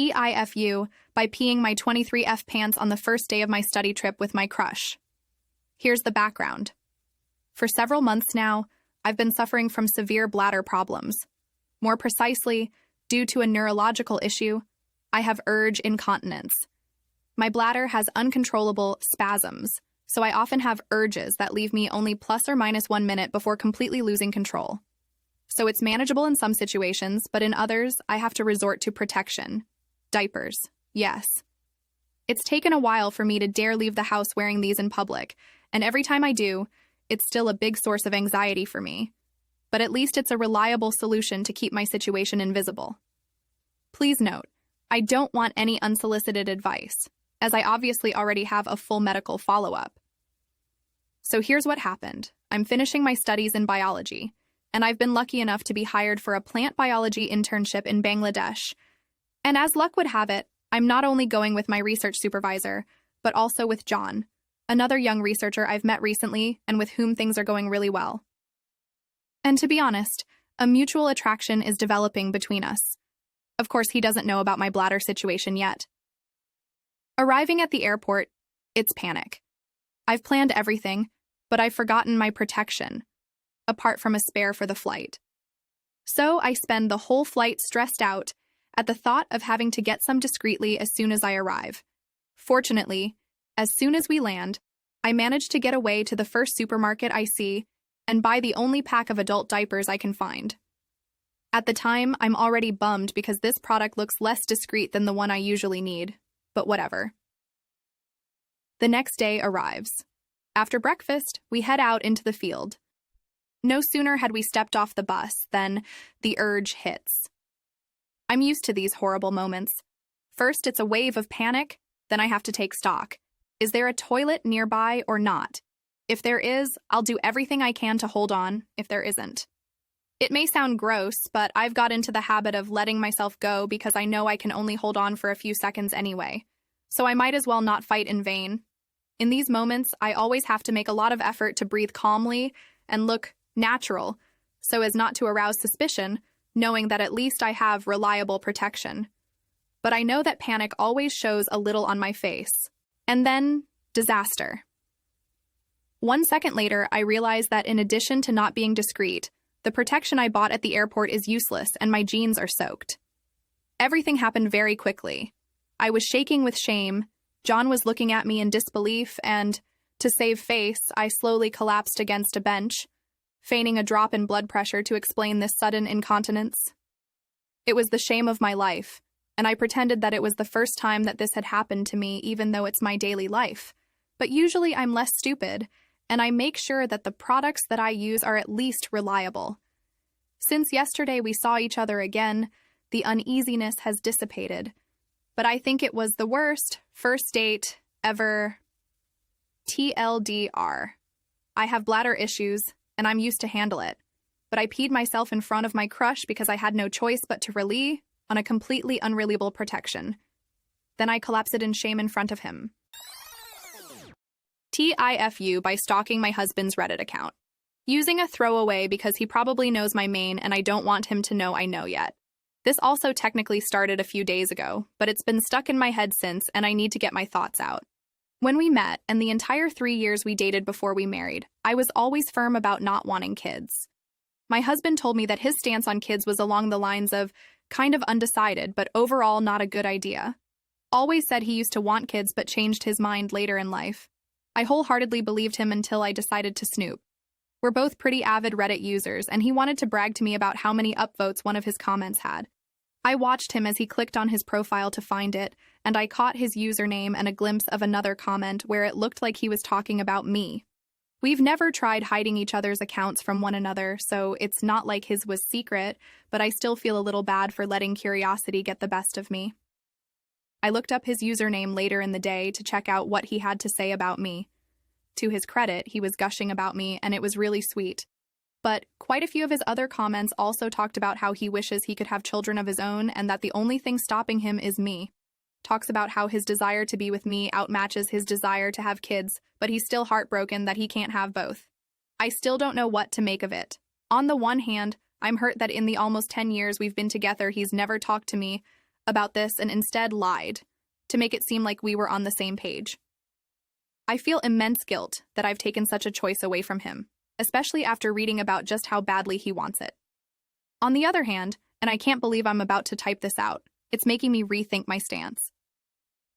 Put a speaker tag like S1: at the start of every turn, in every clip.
S1: TIFU by peeing my 23F pants on the first day of my study trip with my crush. Here's the background. For several months now, I've been suffering from severe bladder problems. More precisely, due to a neurological issue, I have urge incontinence. My bladder has uncontrollable spasms, so I often have urges that leave me only plus or minus 1 minute before completely losing control. So it's manageable in some situations, but in others, I have to resort to protection. Diapers, yes. It's taken a while for me to dare leave the house wearing these in public, and every time I do, it's still a big source of anxiety for me. But at least it's a reliable solution to keep my situation invisible. Please note, I don't want any unsolicited advice, as I obviously already have a full medical follow-up. So here's what happened. I'm finishing my studies in biology, and I've been lucky enough to be hired for a plant biology internship in Bangladesh. And as luck would have it, I'm not only going with my research supervisor, but also with John, another young researcher I've met recently and with whom things are going really well. And to be honest, a mutual attraction is developing between us. Of course, he doesn't know about my bladder situation yet. Arriving at the airport, it's panic. I've planned everything, but I've forgotten my protection, apart from a spare for the flight. So I spend the whole flight stressed out at the thought of having to get some discreetly as soon as I arrive. Fortunately, as soon as we land, I manage to get away to the first supermarket I see and buy the only pack of adult diapers I can find. At the time, I'm already bummed because this product looks less discreet than the one I usually need, but whatever. The next day arrives. After breakfast, we head out into the field. No sooner had we stepped off the bus than the urge hits. I'm used to these horrible moments. First, it's a wave of panic, then I have to take stock. Is there a toilet nearby or not? If there is, I'll do everything I can to hold on if there isn't. It may sound gross, but I've got into the habit of letting myself go because I know I can only hold on for a few seconds anyway. So I might as well not fight in vain. In these moments, I always have to make a lot of effort to breathe calmly and look natural, so as not to arouse suspicion, knowing that at least I have reliable protection. But I know that panic always shows a little on my face. And then, disaster. 1 second later, I realize that in addition to not being discreet, the protection I bought at the airport is useless and my jeans are soaked. Everything happened very quickly. I was shaking with shame, John was looking at me in disbelief, and, to save face, I slowly collapsed against a bench, feigning a drop in blood pressure to explain this sudden incontinence. It was the shame of my life, and I pretended that it was the first time that this had happened to me, even though it's my daily life. But usually I'm less stupid, and I make sure that the products that I use are at least reliable. Since yesterday we saw each other again, the uneasiness has dissipated. But I think it was the worst first date ever. TLDR. I have bladder issues, and I'm used to handle it. But I peed myself in front of my crush because I had no choice but to rely on a completely unreliable protection. Then I collapsed in shame in front of him. TIFU by stalking my husband's Reddit account. Using a throwaway because he probably knows my main and I don't want him to know I know yet. This also technically started a few days ago, but it's been stuck in my head since and I need to get my thoughts out. When we met, and the entire 3 years we dated before we married, I was always firm about not wanting kids. My husband told me that his stance on kids was along the lines of kind of undecided, but overall not a good idea. Always said he used to want kids but changed his mind later in life. I wholeheartedly believed him until I decided to snoop. We're both pretty avid Reddit users, and he wanted to brag to me about how many upvotes one of his comments had. I watched him as he clicked on his profile to find it, and I caught his username and a glimpse of another comment where it looked like he was talking about me. We've never tried hiding each other's accounts from one another, so it's not like his was secret, but I still feel a little bad for letting curiosity get the best of me. I looked up his username later in the day to check out what he had to say about me. To his credit, he was gushing about me, and it was really sweet. But quite a few of his other comments also talked about how he wishes he could have children of his own and that the only thing stopping him is me. Talks about how his desire to be with me outmatches his desire to have kids, but he's still heartbroken that he can't have both. I still don't know what to make of it. On the one hand, I'm hurt that in the almost 10 years we've been together, he's never talked to me about this and instead lied to make it seem like we were on the same page. I feel immense guilt that I've taken such a choice away from him, especially after reading about just how badly he wants it. On the other hand, and I can't believe I'm about to type this out, it's making me rethink my stance.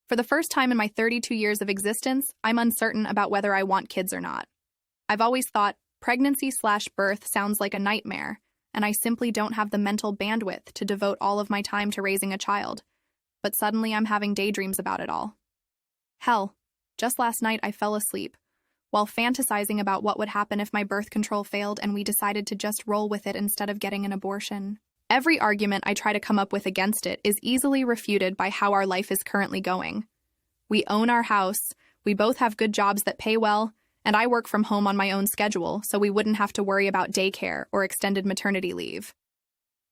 S1: For the first time in my 32 years of existence, I'm uncertain about whether I want kids or not. I've always thought pregnancy/birth sounds like a nightmare, and I simply don't have the mental bandwidth to devote all of my time to raising a child. But suddenly I'm having daydreams about it all. Hell, just last night I fell asleep while fantasizing about what would happen if my birth control failed and we decided to just roll with it instead of getting an abortion. Every argument I try to come up with against it is easily refuted by how our life is currently going. We own our house, we both have good jobs that pay well, and I work from home on my own schedule, so we wouldn't have to worry about daycare or extended maternity leave.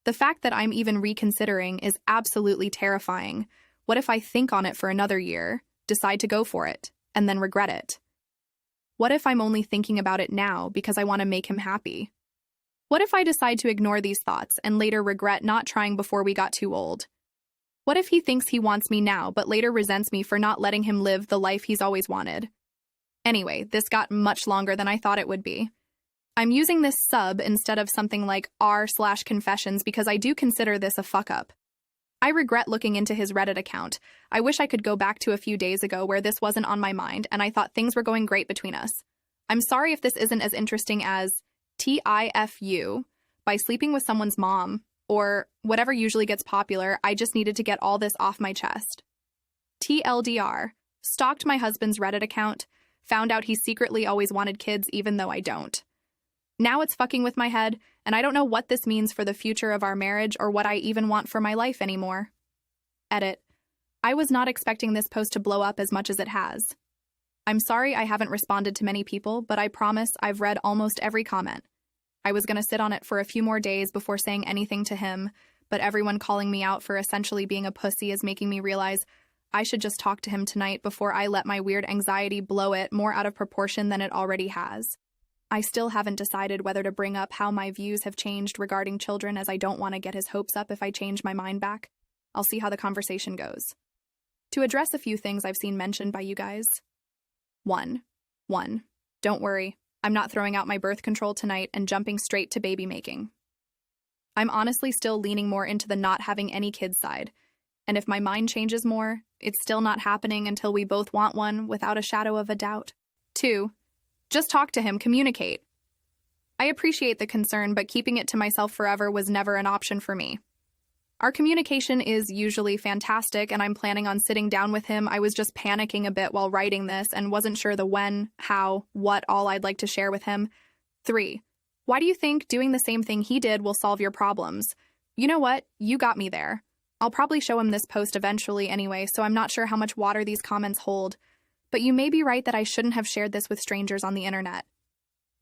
S1: The fact that I'm even reconsidering is absolutely terrifying. What if I think on it for another year, decide to go for it, and then regret it? What if I'm only thinking about it now because I want to make him happy? What if I decide to ignore these thoughts and later regret not trying before we got too old? What if he thinks he wants me now but later resents me for not letting him live the life he's always wanted? Anyway, this got much longer than I thought it would be. I'm using this sub instead of something like r/confessions because I do consider this a fuck-up. I regret looking into his Reddit account. I wish I could go back to a few days ago where this wasn't on my mind and I thought things were going great between us. I'm sorry if this isn't as interesting as TIFU, by sleeping with someone's mom, or whatever usually gets popular. I just needed to get all this off my chest. TLDR, stalked my husband's Reddit account, found out he secretly always wanted kids even though I don't. Now it's fucking with my head, and I don't know what this means for the future of our marriage or what I even want for my life anymore. Edit. I was not expecting this post to blow up as much as it has. I'm sorry I haven't responded to many people, but I promise I've read almost every comment. I was going to sit on it for a few more days before saying anything to him, but everyone calling me out for essentially being a pussy is making me realize I should just talk to him tonight before I let my weird anxiety blow it more out of proportion than it already has. I still haven't decided whether to bring up how my views have changed regarding children, as I don't want to get his hopes up if I change my mind back. I'll see how the conversation goes. To address a few things I've seen mentioned by you guys. 1. Don't worry, I'm not throwing out my birth control tonight and jumping straight to baby making. I'm honestly still leaning more into the not having any kids side, and if my mind changes more, it's still not happening until we both want one without a shadow of a doubt. 2. Just talk to him, communicate. I appreciate the concern, but keeping it to myself forever was never an option for me. Our communication is usually fantastic, and I'm planning on sitting down with him. I was just panicking a bit while writing this and wasn't sure the when, how, what all I'd like to share with him. 3. Why do you think doing the same thing he did will solve your problems? You know what? You got me there. I'll probably show him this post eventually anyway, so I'm not sure how much water these comments hold. But you may be right that I shouldn't have shared this with strangers on the internet.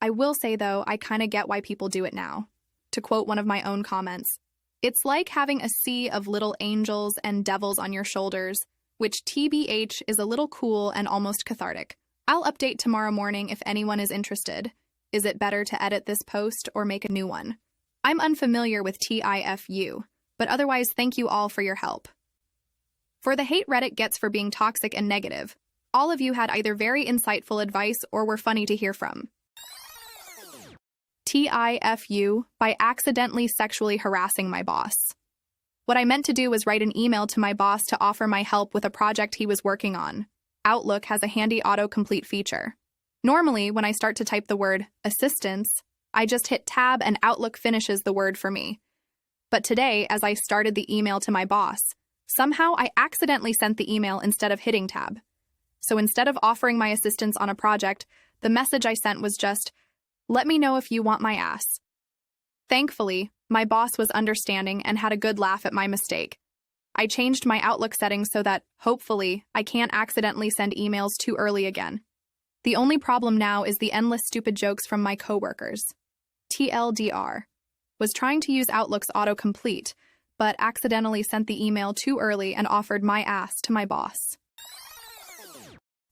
S1: I will say, though, I kind of get why people do it now. To quote one of my own comments, "It's like having a sea of little angels and devils on your shoulders, which TBH is a little cool and almost cathartic." I'll update tomorrow morning if anyone is interested. Is it better to edit this post or make a new one? I'm unfamiliar with TIFU, but otherwise thank you all for your help. For the hate Reddit gets for being toxic and negative, all of you had either very insightful advice or were funny to hear from. TIFU, by accidentally sexually harassing my boss. What I meant to do was write an email to my boss to offer my help with a project he was working on. Outlook has a handy autocomplete feature. Normally, when I start to type the word assistance, I just hit tab and Outlook finishes the word for me. But today, as I started the email to my boss, somehow I accidentally sent the email instead of hitting tab. So instead of offering my assistance on a project, the message I sent was just, "Let me know if you want my ass." Thankfully, my boss was understanding and had a good laugh at my mistake. I changed my Outlook settings so that, hopefully, I can't accidentally send emails too early again. The only problem now is the endless stupid jokes from my coworkers. TLDR was trying to use Outlook's autocomplete, but accidentally sent the email too early and offered my ass to my boss.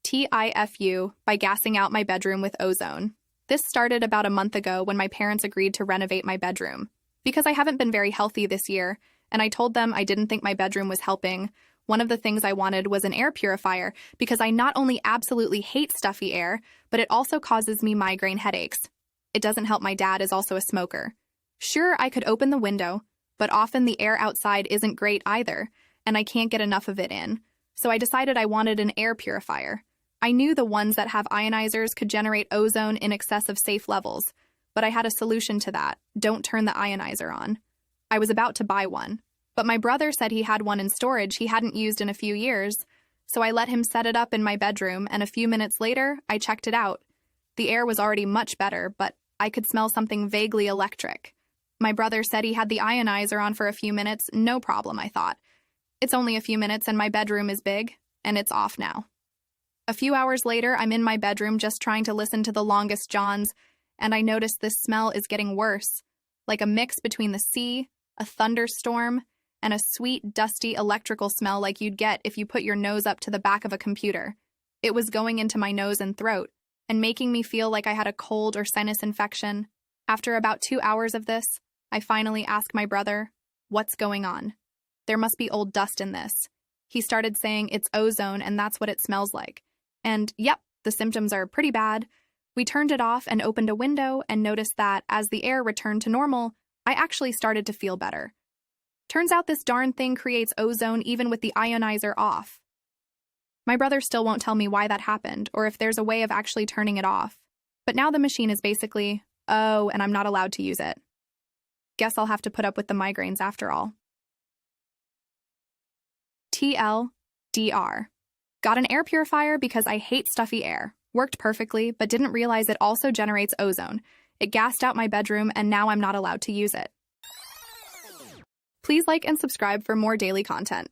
S1: TIFU, by gassing out my bedroom with ozone. This started about a month ago when my parents agreed to renovate my bedroom. Because I haven't been very healthy this year, and I told them I didn't think my bedroom was helping. One of the things I wanted was an air purifier because I not only absolutely hate stuffy air, but it also causes me migraine headaches. It doesn't help my dad is also a smoker. Sure, I could open the window, but often the air outside isn't great either, and I can't get enough of it in. So I decided I wanted an air purifier. I knew the ones that have ionizers could generate ozone in excess of safe levels, but I had a solution to that. Don't turn the ionizer on. I was about to buy one, but my brother said he had one in storage he hadn't used in a few years, so I let him set it up in my bedroom, and a few minutes later, I checked it out. The air was already much better, but I could smell something vaguely electric. My brother said he had the ionizer on for a few minutes, no problem, I thought. It's only a few minutes and my bedroom is big, and it's off now. A few hours later, I'm in my bedroom just trying to listen to The Longest Johns, and I notice this smell is getting worse, like a mix between the sea, a thunderstorm, and a sweet, dusty electrical smell like you'd get if you put your nose up to the back of a computer. It was going into my nose and throat, and making me feel like I had a cold or sinus infection. After about 2 hours of this, I finally asked my brother, "What's going on? There must be old dust in this." He started saying it's ozone and that's what it smells like. And yep, the symptoms are pretty bad. We turned it off and opened a window and noticed that as the air returned to normal, I actually started to feel better. Turns out this darn thing creates ozone even with the ionizer off. My brother still won't tell me why that happened or if there's a way of actually turning it off. But now the machine is basically, oh, and I'm not allowed to use it. Guess I'll have to put up with the migraines after all. TLDR. Got an air purifier because I hate stuffy air. Worked perfectly, but didn't realize it also generates ozone. It gassed out my bedroom, and now I'm not allowed to use it. Please like and subscribe for more daily content.